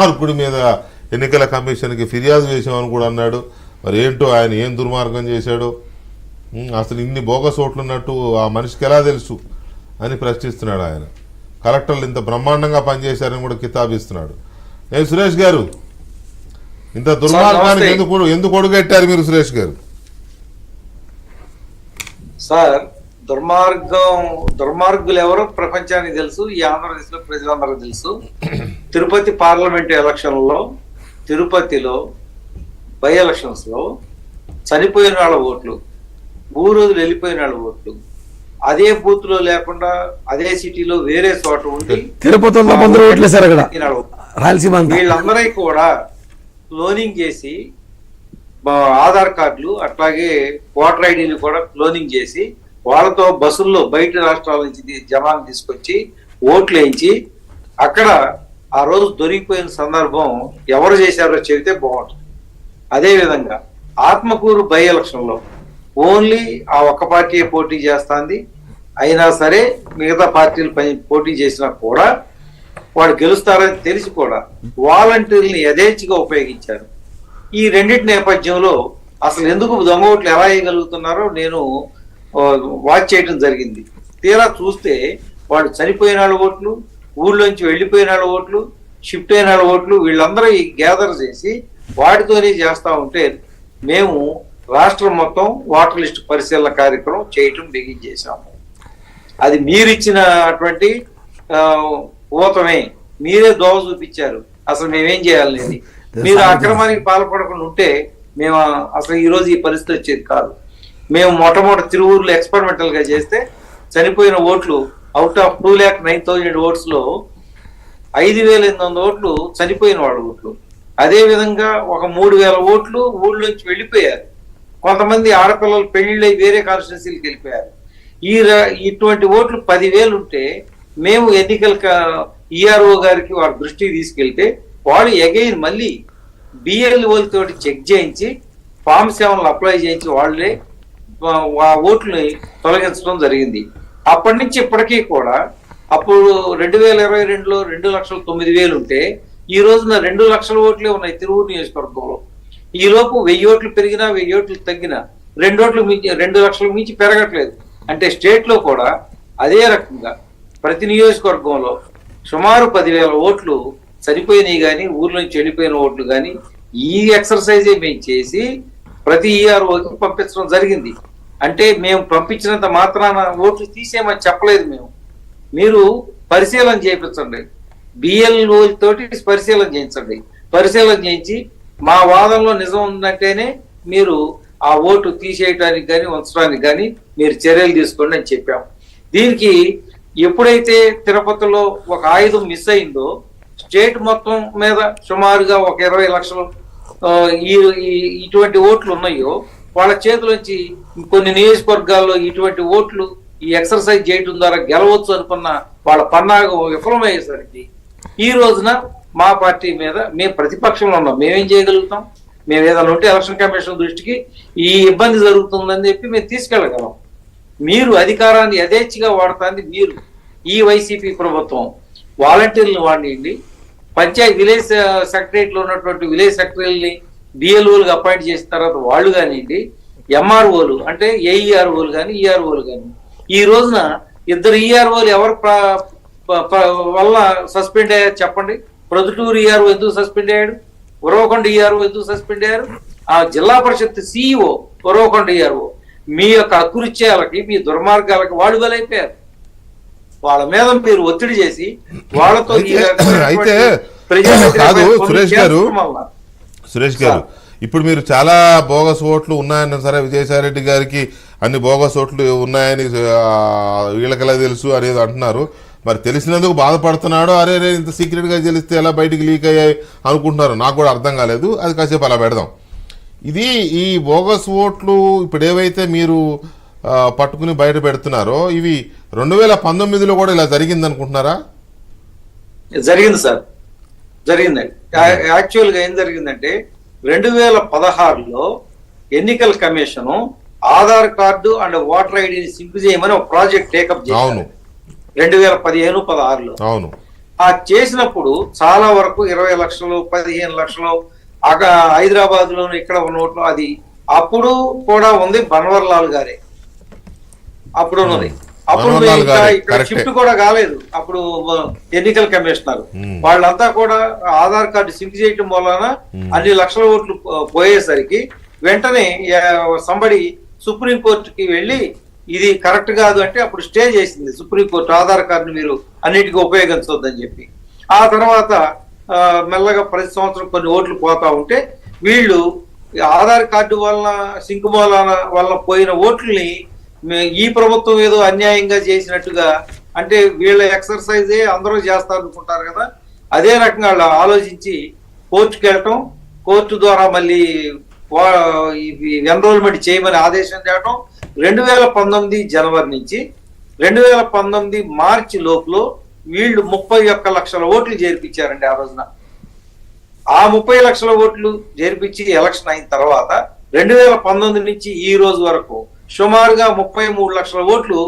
దుర్మార్గుడి మీద ఎన్నికల కమిషన్కి ఫిర్యాదు చేసామని కూడా అన్నాడు. మరి ఏంటో ఆయన ఏం దుర్మార్గం చేశాడో, అసలు ఇన్ని బోగస్ ఓట్లు ఉన్నట్టు ఆ మనిషికి ఎలా తెలుసు అని ప్రశ్నిస్తున్నాడు ఆయన. కలెక్టర్లు ఇంత బ్రహ్మాండంగా పనిచేశారని కూడా కితాబిస్తున్నాడు. నేను సురేష్ గారు, ఇంత దుర్మార్గానికి ఎందుకు ఒడుగట్టారు మీరు సురేష్ గారు? సార్, దుర్మార్గులు ఎవరో ప్రపంచానికి తెలుసు, ఈ ఆంధ్రప్రదేశ్ లో ప్రజలందరూ తెలుసు. తిరుపతి పార్లమెంట్ ఎలక్షన్లో, తిరుపతిలో బై ఎలక్షన్స్ లో చనిపోయిన వాళ్ళ ఓట్లు, రోజులు వెళ్ళిపోయిన వాళ్ళ ఓట్లు అదే బూత్ లో లేకుండా అదే సిటీలో వేరే చోట ఉండి తిరుపతిలో వీళ్ళందరికీ కూడా క్లోనింగ్ చేసి ఆధార్ కార్డులు అట్లాగే ఓటర్ ఐడీలు కూడా క్లోనింగ్ చేసి వాళ్ళతో బస్సుల్లో బయట రాష్ట్రాల నుంచి జనాన్ని తీసుకొచ్చి ఓట్లు వేయించి అక్కడ ఆ రోజు దొరికిపోయిన సందర్భం ఎవరు చేశారో చెబితే బాగుంటుంది. అదే విధంగా ఆత్మకూరు బై ఎలక్షన్ లో ఓన్లీ ఆ ఒక్క పార్టీ పోటీ చేస్తుంది. అయినా సరే మిగతా పార్టీలు పోటీ చేసినా కూడా వాడు గెలుస్తారని తెలిసి కూడా వాలంటీర్ని యథేచ్ఛగా ఉపయోగించారు. ఈ రెండింటి నేపథ్యంలో అసలు ఎందుకు దొంగ ఓట్లు ఎలా వేయగలుగుతున్నారో నేను వాచ్ చేయడం జరిగింది. తీరా చూస్తే వాడు చనిపోయిన వాళ్ళ ఓట్లు, ఊళ్ళోంచి వెళ్ళిపోయిన వాళ్ళ ఓట్లు, షిఫ్ట్ అయిన వాళ్ళ ఓట్లు వీళ్ళందరూ గ్యాదర్ చేసి వాటితోనే చేస్తా ఉంటే మేము రాష్ట్రం మొత్తం ఓటర్ లిస్టు పరిశీలన కార్యక్రమం చేయటం బిగించేశాము. అది మీరిచ్చినటువంటి ఊతమే, మీరే దోవ చూపించారు. అసలు మేమేం చేయాలనేది మీరు అక్రమానికి పాల్పడకుండా ఉంటే మేము అసలు ఈ రోజు ఈ పరిస్థితి వచ్చేది కాదు. మేము మొట్టమొదటి తిరువూరులో ఎక్స్పెరిమెంటల్ గా చేస్తే చనిపోయిన ఓట్లు అవుట్ ఆఫ్ 2,09,000 ఓట్స్ లో 5,800 ఓట్లు చనిపోయిన వాళ్ళ ఓట్లు. అదే విధంగా ఒక 3,000 ఓట్లు ఊళ్ళోంచి వెళ్ళిపోయారు. కొంతమంది ఆడపిల్లలు పెళ్లిళ్ళై వేరే కాన్స్టిట్యున్సీలకు వెళ్ళిపోయారు. ఇటువంటి ఓట్లు 10,000 ఉంటే మేము ఎన్నికల ఈఆర్ఓ గారికి వారి దృష్టికి తీసుకెళ్తే వాడు అగైన్ మళ్ళీ బిఎల్ఓలతో చెక్ చేయించి ఫామ్ 7 అప్లై చేయించి వాళ్ళే ఆ ఓట్లని తొలగించడం జరిగింది. అప్పటి నుంచి ఇప్పటికీ కూడా అప్పుడు 2022లో 2,09,000 ఉంటే ఈ రోజున 2 లక్షల ఓట్లే ఉన్నాయి తిరువూరు నియోజకవర్గంలో. ఈ లోపు 1000 ఓట్లు పెరిగినా 1000 ఓట్లు తగ్గినా 2 లక్షలకు మించి పెరగట్లేదు. అంటే స్టేట్ లో కూడా అదే రకంగా ప్రతి నియోజకవర్గంలో సుమారు 10,000 ఓట్లు చనిపోయినాయి కానీ ఊర్ల నుంచి వెళ్ళిపోయిన ఓట్లు కానీ ఈ ఎక్సర్సైజే మేము చేసి ప్రతి ఈఆర్ఓకి పంపించడం జరిగింది. అంటే మేము పంపించినంత మాత్రాన ఓట్లు తీసేయమని చెప్పలేదు. మీరు పరిశీలన చేయించండి, బిఎల్ఓ తోటి పరిశీలన చేయించండి. పరిశీలన చేయించి మా వాదనలో నిజం ఉందంటేనే మీరు ఆ ఓటు తీసేయడానికి కానీ ఉంచడానికి కానీ మీరు చర్యలు తీసుకోండి అని చెప్పాం. దీనికి ఎప్పుడైతే తిరుపతిలో ఒక ఆయుధం మిస్ అయిందో స్టేట్ మొత్తం మీద సుమారుగా ఒక 20 లక్షలు ఇటువంటి ఓట్లు ఉన్నాయో వాళ్ళ చేతులోంచి కొన్ని నియోజకవర్గాల్లో ఇటువంటి ఓట్లు ఈ ఎక్సర్సైజ్ చేయడం ద్వారా గెలవచ్చు అనుకున్న వాళ్ళ పన్నాగం విఫలమయ్యేసరికి ఈ రోజున మా పార్టీ మీద మేము ప్రతిపక్షంలో ఉన్నాం. మేమేం చేయగలుగుతాం? మేము ఏదైనా ఉంటే ఎలక్షన్ కమిషన్ దృష్టికి ఈ ఇబ్బంది జరుగుతుందని చెప్పి మేము తీసుకెళ్ళగలం. మీరు అధికారాన్ని యథేచ్ఛగా వాడుతుంది. మీరు ఈ వైసీపీ ప్రభుత్వం వాలంటీర్లను వాడియండి, పంచాయతీ విలేజ్ సెక్రటరీలో ఉన్నటువంటి విలేజ్ సెక్రటరీలని బిఎల్ఓలుగా అపాయింట్ చేసిన తర్వాత వాళ్ళు కానివ్వండి, ఎంఆర్ఓలు అంటే ఏఈఆర్ఓలు కానీ ఈఆర్ఓలు కానీ ఈ రోజున 2 ఈఆర్ఓలు ఎవరు వల్ల సస్పెండ్ అయ్యారు చెప్పండి? ప్రొద్దుటూరు ఈఆర్ఓ ఎందుకు సస్పెండ్ అయ్యాడు? ఉరవకొండ ఈఆర్ఓ ఎందుకు సస్పెండ్ అయ్యారు? ఆ జిల్లా పరిషత్ సిఇఓ ఉరవకొండ ఈఆర్ఓ మీ యొక్క అకృత్యాలకి మీ దుర్మార్గాలకి వాళ్ళు బలైపోయారు. వాళ్ళ మీద మీరు ఒత్తిడి చేసి వాళ్ళతో అయితే కాదు సురేష్ గారు, ఇప్పుడు మీరు చాలా బోగస్ ఓట్లు ఉన్నాయన్న సరే, విజయసాయిరెడ్డి గారికి అన్ని బోగస్ ఓట్లు ఉన్నాయని వీళ్ళకెలా తెలుసు అనేది అంటున్నారు. మరి తెలిసినందుకు బాధపడుతున్నాడో, అరే ఇంత సీక్రెట్ గా తెలిస్తే ఎలా బయటికి లీక్ అయ్యాయి అనుకుంటున్నారు, నాకు కూడా అర్థం కాలేదు. అది కాసేపు అలా పెడదాం. ఇది ఈ బోగస్ ఓట్లు ఇప్పుడు ఏవైతే మీరు పట్టుకుని బయట పెడుతున్నారో ఇవి 2019లో కూడా ఇలా జరిగింది అనుకుంటున్నారా? జరిగింది సార్, జరిగిందండి. యాక్చువల్ గా ఏం జరిగిందంటే 2016లో ఎన్నికల commission Aadhaar card and voter ఐడిని సింక్ చేయమని ఒక ప్రాజెక్ట్ టేకప్ చేశారు 2015-16లో. ఆ చేసినప్పుడు చాలా వరకు 20 లక్షలు 15 లక్షలు హైదరాబాద్ లోను ఇక్కడ ఉన్న ఓట్లు అది అప్పుడు కూడా ఉంది బన్వర్లాల్ గారే అప్పుడు ఉన్నది. అప్పుడు ఇక్కడ షిఫ్ట్ కూడా కాలేదు అప్పుడు ఎన్నికల కమిషనర్ వాళ్ళంతా కూడా ఆధార్ కార్డు సింక్ చేయటం వలన అన్ని లక్షల ఓట్లు పోయేసరికి వెంటనే సంబడి సుప్రీంకోర్టుకి వెళ్ళి ఇది కరెక్ట్ కాదు అంటే అప్పుడు స్టే చేసింది సుప్రీంకోర్టు, ఆధార్ కార్డును మీరు అన్నిటికీ ఉపయోగించవద్దని చెప్పి. ఆ తర్వాత మెల్లగా ప్రతి సంవత్సరం కొన్ని ఓట్లు పోతా ఉంటే వీళ్ళు ఆధార్ కార్డు వలన సింక్ వలన పోయిన ఓట్లని ఈ ప్రభుత్వం ఏదో అన్యాయంగా చేసినట్టుగా అంటే వీళ్ళ ఎక్సర్సైజే అందరూ చేస్తారు అనుకుంటారు కదా, అదే రకంగా వాళ్ళు ఆలోచించి కోర్టుకి వెళ్ళటం, కోర్టు ద్వారా మళ్ళీ ఎన్రోల్మెంట్ చేయమని ఆదేశం తేవటం. 2019 జనవరి నుంచి 2019 మార్చి లోపల వీళ్ళు 31 లక్షల ఓట్లు చేర్పించారండి ఆ రోజున. ఆ 30 లక్షల ఓట్లు చేర్పించి ఎలక్షన్ అయిన తర్వాత 2019 నుంచి ఈ రోజు వరకు సుమారుగా 33 లక్షల ఓట్లు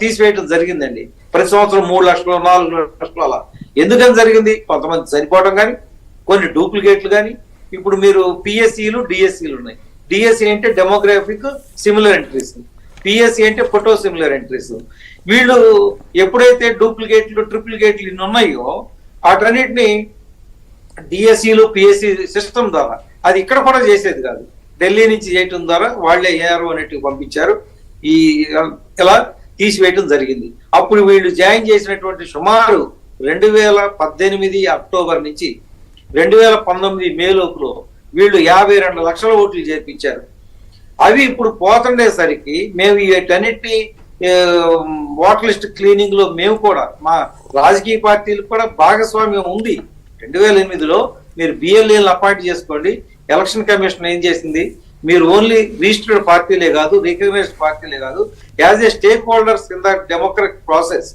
తీసివేయడం జరిగిందండి. ప్రతి సంవత్సరం 3 లక్షలు 4 లక్షలు అలా. ఎందుకని జరిగింది? కొంతమంది చనిపోవడం కానీ, కొన్ని డూప్లికేట్లు కానీ. ఇప్పుడు మీరు పిఎస్సీలు డిఎస్సీలు ఉన్నాయి. డిఎస్సీ అంటే డెమోగ్రాఫిక్ సిమిలర్ ఎంట్రీస్, పిఎస్సీ అంటే ఫోటో సిమిలర్ ఎంట్రీస్. వీళ్ళు ఎప్పుడైతే డూప్లికేట్లు ట్రిప్లికేట్లు ఇన్ని ఉన్నాయో వాటన్నిటిని డిఎస్సీలు పిఎస్సీ సిస్టమ్ ద్వారా, అది ఇక్కడ కూడా చేసేది కాదు, ఢిల్లీ నుంచి చేయటం ద్వారా వాళ్ళే ఏఆర్ఓ అనేటివి పంపించారు, ఈ ఇలా తీసివేయటం జరిగింది. అప్పుడు వీళ్ళు జాయిన్ చేసినటువంటి సుమారు 2018 అక్టోబర్ నుంచి 2019 మే లోపులో వీళ్ళు 52 లక్షల ఓట్లు చేర్పించారు. అవి ఇప్పుడు పోతుండేసరికి మేము వీటన్నిటిని ఓటర్ లిస్ట్ క్లీనింగ్ లో మేము కూడా మా రాజకీయ పార్టీలకు కూడా భాగస్వామ్యం ఉంది. 2008లో మీరు బిఎల్ఏలను అపాయింట్ చేసుకోండి. ఎలక్షన్ కమిషన్ ఏం చేసింది, మీరు ఓన్లీ రిజిస్టర్డ్ పార్టీలే కాదు, రికగ్నైజ్డ్ పార్టీలే కాదు, as a stake holders in the democratic process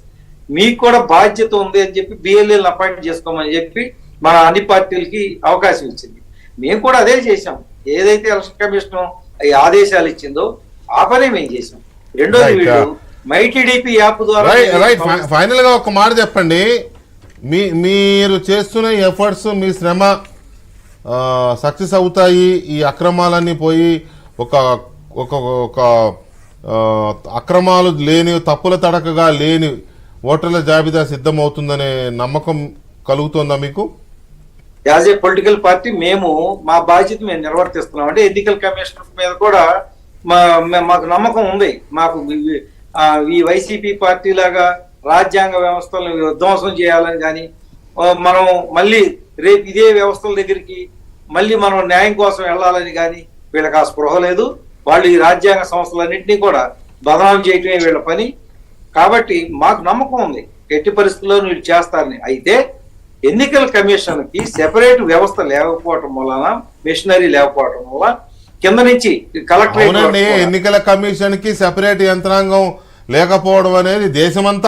మీకు కూడా బాధ్యత ఉంది అని చెప్పి బిఎల్ఏలను అపాయింట్ చేసుకోమని చెప్పి మన అన్ని పార్టీలకి అవకాశం ఇచ్చింది. మేము కూడా అదే చేశాం. ఏదైతే ఎలక్షన్ కమిషన్ ఈ ఆదేశాలు ఇచ్చిందో ఆ పనే మేము చేశాం. రెండోది వీళ్ళు మైటీడీపీ యాప్ ద్వారా ఫైనల్ గా ఒక మాట చెప్పండి, మీరు చేస్తున్న ఎఫర్ట్స్, మీ శ్రమ సక్సెస్ అవుతాయి, ఈ అక్రమాలన్నీ పోయి ఒక ఒక ఒక అక్రమాలు లేని, తప్పుల తడకగా లేని ఓటర్ల జాబితా సిద్ధమవుతుందనే నమ్మకం కలుగుతుందా మీకు? యాజ్ ఏ పొలిటికల్ పార్టీ మేము మా బాధ్యత మేము నిర్వర్తిస్తున్నాం. అంటే ఎన్నికల కమిషన్ మీద కూడా మాకు నమ్మకం ఉంది. మాకు ఈ వైసీపీ పార్టీ లాగా రాజ్యాంగ వ్యవస్థలను విధ్వంసం చేయాలని కానీ, మనం మళ్ళీ రేపు ఇదే వ్యవస్థల దగ్గరికి మళ్ళీ మనం న్యాయం కోసం వెళ్ళాలని కానీ వీళ్ళకి ఆ స్పృహ లేదు. వాళ్ళు ఈ రాజ్యాంగ సంస్థలన్నింటినీ కూడా బదనాం చేయటమే వీళ్ళ పని. కాబట్టి మాకు నమ్మకం ఉంది ఎట్టి పరిస్థితుల్లో వీళ్ళు చేస్తారని. అయితే ఎన్నికల కమిషన్ కి సెపరేట్ వ్యవస్థ లేకపోవటం వలన, మిషనరీ లేకపోవటం వల్ల కింద నుంచి కలెక్టరేట్, ఎన్నికల కమిషన్ కి సెపరేట్ యంత్రాంగం లేకపోవడం అనేది దేశమంతా